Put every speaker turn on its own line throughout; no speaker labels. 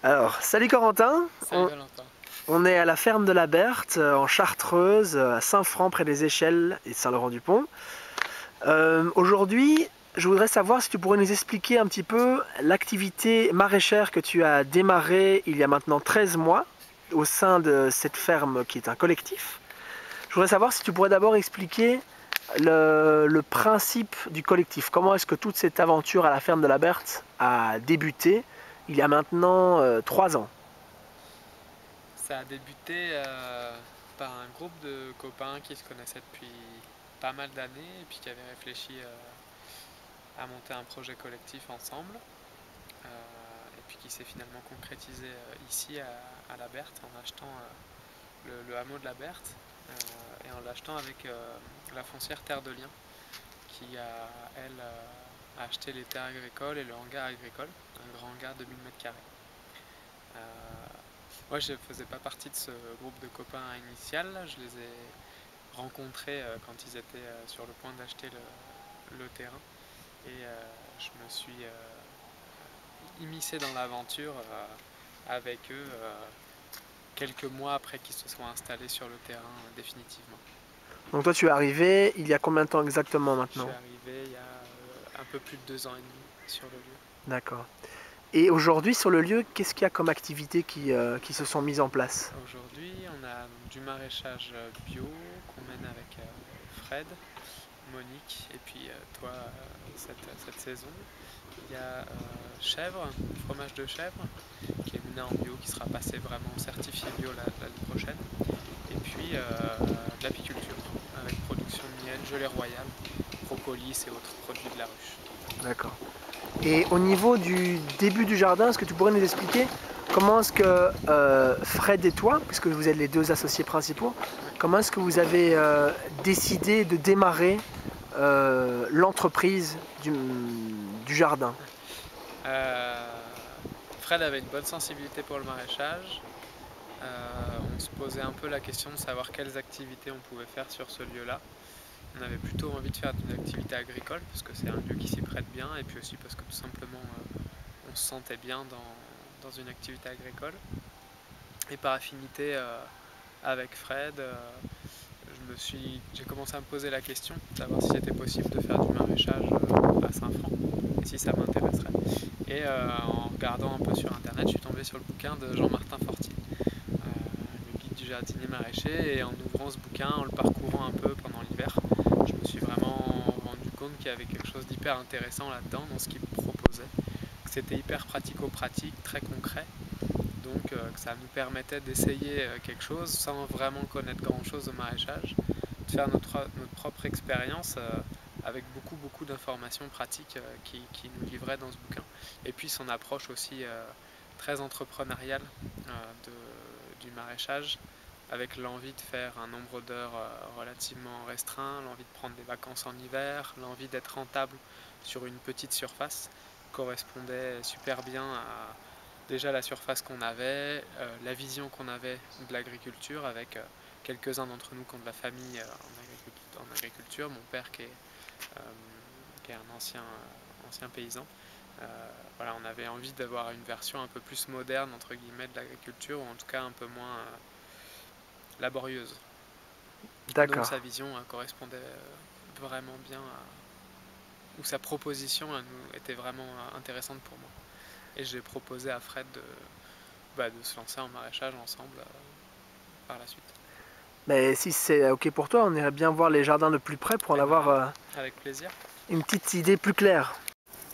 Alors, salut Corentin,
Salut Valentin.
on est à la ferme de la Berthe, en Chartreuse, à Saint-Franc, près des Échelles et de Saint-Laurent-du-Pont. Aujourd'hui, je voudrais savoir si tu pourrais nous expliquer un petit peu l'activité maraîchère que tu as démarrée il y a maintenant 13 mois au sein de cette ferme qui est un collectif. Je voudrais savoir si tu pourrais d'abord expliquer le principe du collectif. Comment est-ce que toute cette aventure à la ferme de la Berthe a débuté il y a maintenant 3 ans?
Ça a débuté par un groupe de copains qui se connaissaient depuis pas mal d'années et puis qui avaient réfléchi à monter un projet collectif ensemble et puis qui s'est finalement concrétisé ici à la Berthe en achetant le hameau de la Berthe et en l'achetant avec la foncière Terre de Liens qui a, elle, acheté les terres agricoles et le hangar agricole, un grand hangar de 1000 m². Moi, je ne faisais pas partie de ce groupe de copains initial. Je les ai rencontrés quand ils étaient sur le point d'acheter le terrain. Et je me suis immiscé dans l'aventure avec eux quelques mois après qu'ils se soient installés sur le terrain définitivement.
Donc toi tu es arrivé il y a combien de temps exactement
Je suis
maintenant?
arrivé il y a un peu plus de 2 ans et demi sur le lieu.
D'accord. Et aujourd'hui sur le lieu, qu'est-ce qu'il y a comme activités qui se sont mises en place?
Aujourd'hui, on a du maraîchage bio qu'on mène avec Fred, Monique et puis toi cette saison. Il y a chèvre, fromage de chèvre qui est mené en bio, qui sera passé vraiment certifié bio l'année prochaine. Et puis de l'apiculture avec production de miel, gelée royale, propolis et autres produits de la ruche.
D'accord. Et au niveau du début du jardin, est-ce que tu pourrais nous expliquer comment est-ce que Fred et toi, puisque vous êtes les deux associés principaux,
Ouais.
comment est-ce que vous avez décidé de démarrer l'entreprise du jardin?
Fred avait une bonne sensibilité pour le maraîchage. On se posait un peu la question de savoir quelles activités on pouvait faire sur ce lieu-là. On avait plutôt envie de faire une activité agricole parce que c'est un lieu qui s'y prête bien et puis aussi parce que tout simplement on se sentait bien dans une activité agricole. Et par affinité avec Fred, j'ai commencé à me poser la question de savoir si c'était possible de faire du maraîchage à Saint-Franc et si ça m'intéresserait. Et en regardant un peu sur internet, je suis tombé sur le bouquin de Jean-Martin Forti, le guide du jardinier maraîcher, et en ouvrant ce bouquin, en le parcourant un peu pendant l'hiver, je me suis vraiment rendu compte qu'il y avait quelque chose d'hyper intéressant là-dedans, dans ce qu'il proposait. C'était hyper pratico-pratique, très concret, donc que ça nous permettait d'essayer quelque chose sans vraiment connaître grand-chose au maraîchage, de faire notre propre expérience avec beaucoup d'informations pratiques qui nous livrait dans ce bouquin. Et puis son approche aussi très entrepreneuriale du maraîchage, avec l'envie de faire un nombre d'heures relativement restreint, l'envie de prendre des vacances en hiver, l'envie d'être rentable sur une petite surface, correspondait super bien à déjà la surface qu'on avait, la vision qu'on avait de l'agriculture avec quelques-uns d'entre nous qui ont de la famille en agriculture, mon père qui est un ancien paysan. Voilà, on avait envie d'avoir une version un peu plus moderne entre guillemets de l'agriculture, ou en tout cas un peu moins laborieuse. Donc
D'accord.
sa vision correspondait vraiment bien ou sa proposition était vraiment intéressante pour moi. Et j'ai proposé à Fred de se lancer en maraîchage ensemble par la suite.
Mais si c'est ok pour toi, on irait bien voir les jardins de plus près pour en
Eh ben
avoir
ouais, avec plaisir.
une petite idée plus claire.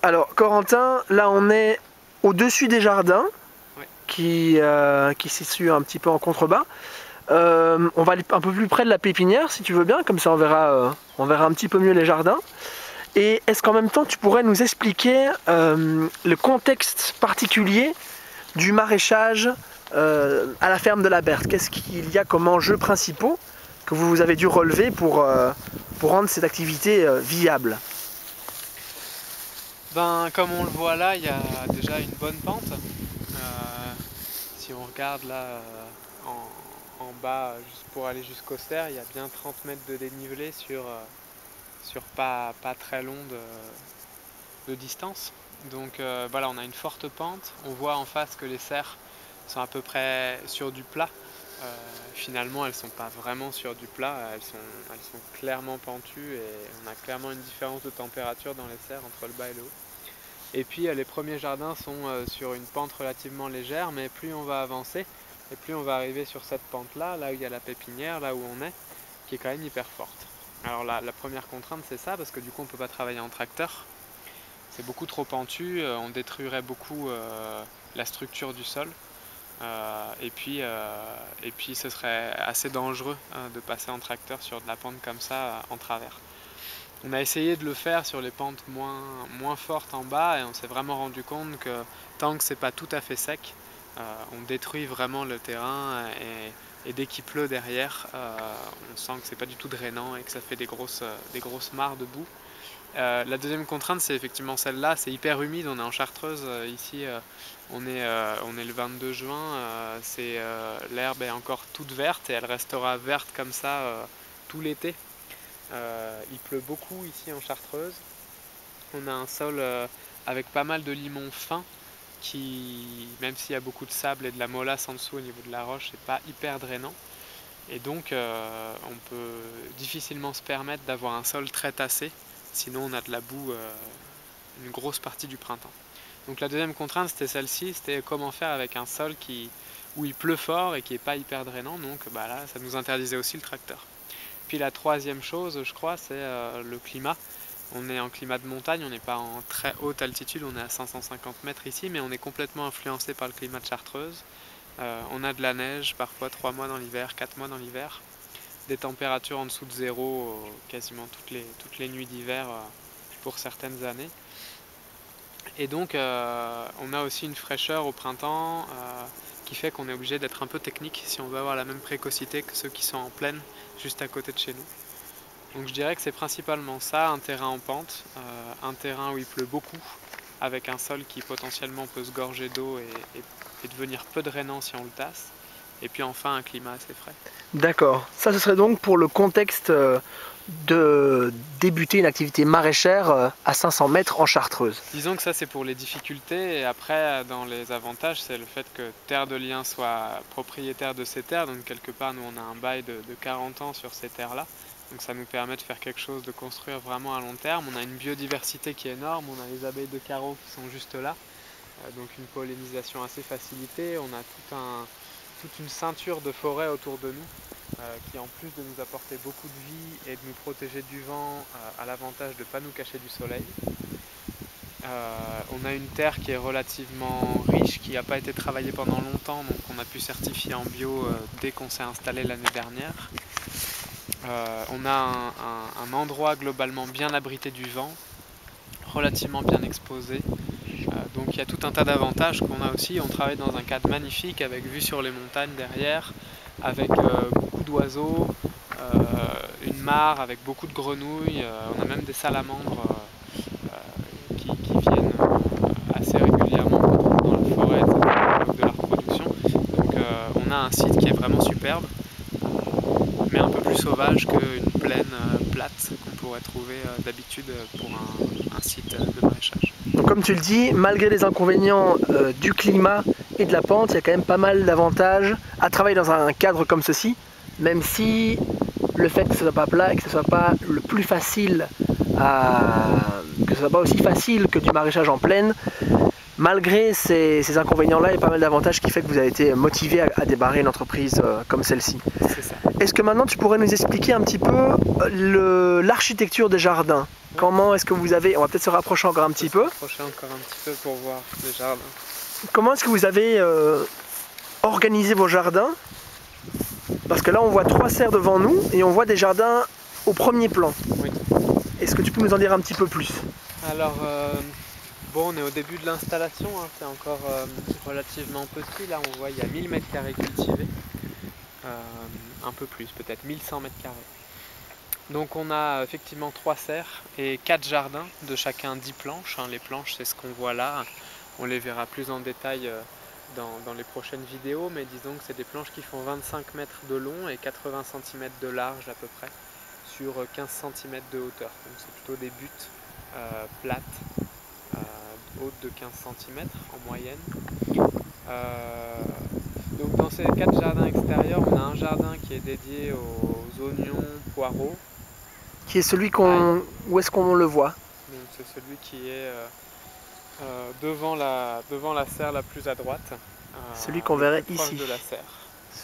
Alors, Corentin, là on est au-dessus des jardins
Ouais.
qui se situent un petit peu en contrebas. On va aller un peu plus près de la pépinière si tu veux bien, comme ça on verra un petit peu mieux les jardins. Et est-ce qu'en même temps tu pourrais nous expliquer le contexte particulier du maraîchage à la ferme de la Berthe? Qu'est-ce qu'il y a comme enjeux principaux que vous avez dû relever pour rendre cette activité viable?
Ben, comme on le voit là, il y a déjà une bonne pente. Si on regarde là en bas, juste pour aller jusqu'au cerf, il y a bien 30 mètres de dénivelé sur pas très long de distance. Donc voilà, on a une forte pente, on voit en face que les serres sont à peu près sur du plat. Finalement elles sont pas vraiment sur du plat, elles sont clairement pentues et on a clairement une différence de température dans les serres entre le bas et le haut. Et puis les premiers jardins sont sur une pente relativement légère, mais plus on va avancer et plus on va arriver sur cette pente là où il y a la pépinière, là où on est, qui est quand même hyper forte. Alors la première contrainte c'est ça, parce que du coup on ne peut pas travailler en tracteur. C'est beaucoup trop pentu, on détruirait beaucoup la structure du sol. Et puis ce serait assez dangereux de passer en tracteur sur de la pente comme ça en travers. On a essayé de le faire sur les pentes moins fortes en bas et on s'est vraiment rendu compte que tant que c'est pas tout à fait sec, on détruit vraiment le terrain et dès qu'il pleut derrière, on sent que c'est pas du tout drainant et que ça fait des grosses mares de boue. La deuxième contrainte, c'est effectivement celle-là, c'est hyper humide, on est en Chartreuse, ici on est le 22 juin, l'herbe est encore toute verte et elle restera verte comme ça tout l'été. Il pleut beaucoup ici en Chartreuse, on a un sol avec pas mal de limon fin qui, même s'il y a beaucoup de sable et de la molasse en dessous au niveau de la roche, c'est pas hyper drainant. Et donc on peut difficilement se permettre d'avoir un sol très tassé, sinon on a de la boue une grosse partie du printemps. Donc la deuxième contrainte c'était celle-ci, c'était comment faire avec un sol où il pleut fort et qui n'est pas hyper drainant, donc là ça nous interdisait aussi le tracteur. Puis la troisième chose je crois c'est le climat. On est en climat de montagne, on n'est pas en très haute altitude, on est à 550 mètres ici, mais on est complètement influencé par le climat de Chartreuse. On a de la neige, parfois 3 mois dans l'hiver, 4 mois dans l'hiver, des températures en dessous de zéro quasiment toutes les nuits d'hiver pour certaines années. Et donc on a aussi une fraîcheur au printemps qui fait qu'on est obligé d'être un peu technique si on veut avoir la même précocité que ceux qui sont en plaine juste à côté de chez nous. Donc je dirais que c'est principalement ça, un terrain en pente, un terrain où il pleut beaucoup, avec un sol qui potentiellement peut se gorger d'eau et devenir peu drainant si on le tasse. Et puis enfin un climat assez frais.
D'accord. Ça, ce serait donc pour le contexte de débuter une activité maraîchère à 500 mètres en Chartreuse.
Disons que ça c'est pour les difficultés et après dans les avantages c'est le fait que Terre de Liens soit propriétaire de ces terres, donc quelque part nous on a un bail de 40 ans sur ces terres là, donc ça nous permet de faire quelque chose, de construire vraiment à long terme. On a une biodiversité qui est énorme, on a les abeilles de carreau qui sont juste là, donc une pollinisation assez facilitée, on a toute une ceinture de forêt autour de nous qui en plus de nous apporter beaucoup de vie et de nous protéger du vent a l'avantage de ne pas nous cacher du soleil. On a une terre qui est relativement riche, qui n'a pas été travaillée pendant longtemps, donc on a pu certifier en bio dès qu'on s'est installé l'année dernière. On a un endroit globalement bien abrité du vent, relativement bien exposé. Donc il y a tout un tas d'avantages qu'on a aussi. On travaille dans un cadre magnifique avec vue sur les montagnes derrière, avec beaucoup d'oiseaux, une mare avec beaucoup de grenouilles, on a même des salamandres qui viennent assez régulièrement dans la forêt de la reproduction. Donc on a un site qui est vraiment superbe, mais un peu plus sauvage qu'une plaine plate qu'on pourrait trouver d'habitude pour un site de maraîchage.
Donc comme tu le dis, malgré les inconvénients du climat et de la pente, il y a quand même pas mal d'avantages à travailler dans un cadre comme ceci, même si le fait que ce soit pas plat et que ce soit pas le plus facile que ce soit pas aussi facile que du maraîchage en plaine, malgré ces inconvénients-là, il y a pas mal d'avantages qui fait que vous avez été motivé à démarrer une entreprise comme celle-ci.
C'est ça.
Est-ce que maintenant tu pourrais nous expliquer un petit peu l'architecture des jardins? Comment est-ce que vous avez, on va peut-être se rapprocher encore un petit peu.
Rapprocher encore un petit peu pour voir les jardins.
Comment est-ce que vous avez organisé vos jardins? Parce que là on voit 3 serres devant nous et on voit des jardins au premier plan.
Oui.
Est-ce que tu peux nous en dire un petit peu plus?
Alors, bon, on est au début de l'installation, hein, c'est encore relativement petit. Là, on voit il y a 1000 m² cultivés, un peu plus, peut-être 1100 m². Donc, on a effectivement 3 serres et 4 jardins, de chacun 10 planches. Hein. Les planches, c'est ce qu'on voit là. On les verra plus en détail dans les prochaines vidéos, mais disons que c'est des planches qui font 25 mètres de long et 80 cm de large à peu près, sur 15 cm de hauteur. Donc c'est plutôt des buttes plates haute de 15 cm en moyenne. Donc dans ces 4 jardins extérieurs, on a un jardin qui est dédié aux oignons, poireaux.
Qui est celui où est-ce qu'on le voit?
Donc c'est celui qui est devant la serre la plus à droite.
Celui qu'on verrait
plus proche
ici.
de la serre.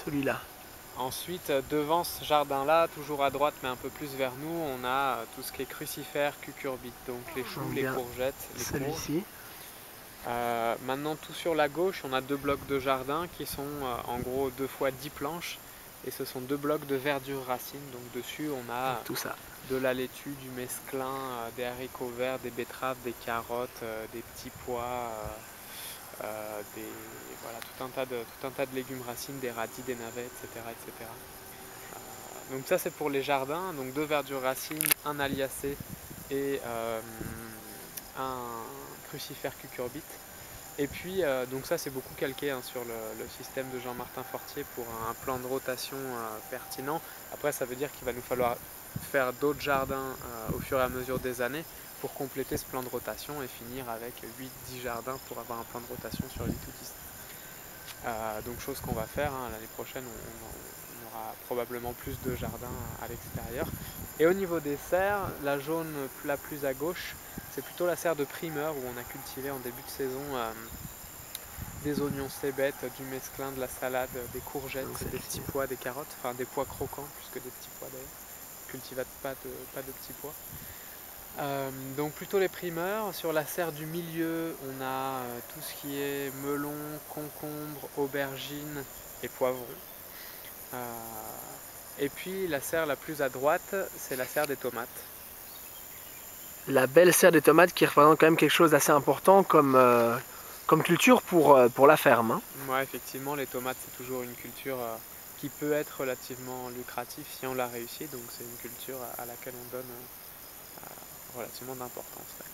Celui-là.
Ensuite, devant ce jardin-là, toujours à droite mais un peu plus vers nous, on a tout ce qui est crucifères, cucurbite, donc les choux, les courgettes, les courges.
Celui-ci.
Maintenant, tout sur la gauche, on a 2 blocs de jardin qui sont en gros 2 fois 10 planches. Et ce sont 2 blocs de verdure racine. Donc dessus, on a
tout ça.
De la laitue, du mesclun, des haricots verts, des betteraves, des carottes, des petits pois, voilà, tout un tas de légumes racines, des radis, des navets, etc. etc. Donc ça c'est pour les jardins, donc 2 verdures racines, un aliacé et un crucifère cucurbite. Et puis donc ça c'est beaucoup calqué sur le système de Jean-Martin Fortier pour un plan de rotation pertinent. Après ça veut dire qu'il va nous falloir faire d'autres jardins au fur et à mesure des années pour compléter ce plan de rotation et finir avec 8-10 jardins pour avoir un plan de rotation sur 8 ou 10. Donc chose qu'on va faire, l'année prochaine on aura probablement plus de jardins à l'extérieur. Et au niveau des serres, la jaune la plus à gauche, c'est plutôt la serre de primeur où on a cultivé en début de saison des oignons cébettes, du mesclun, de la salade, des courgettes, des petits pois, des carottes, enfin des pois croquants plus que des petits pois d'ailleurs. On cultive pas de petits pois. Donc plutôt les primeurs. Sur la serre du milieu, on a tout ce qui est melon, concombre, aubergine et poivrons. Et puis la serre la plus à droite, c'est la serre des tomates.
La belle serre des tomates qui représente quand même quelque chose d'assez important comme culture pour la ferme. Hein.
Ouais, effectivement, les tomates, c'est toujours une culture qui peut être relativement lucrative si on la réussit. Donc c'est une culture à laquelle on donne relativement d'importance. Ouais.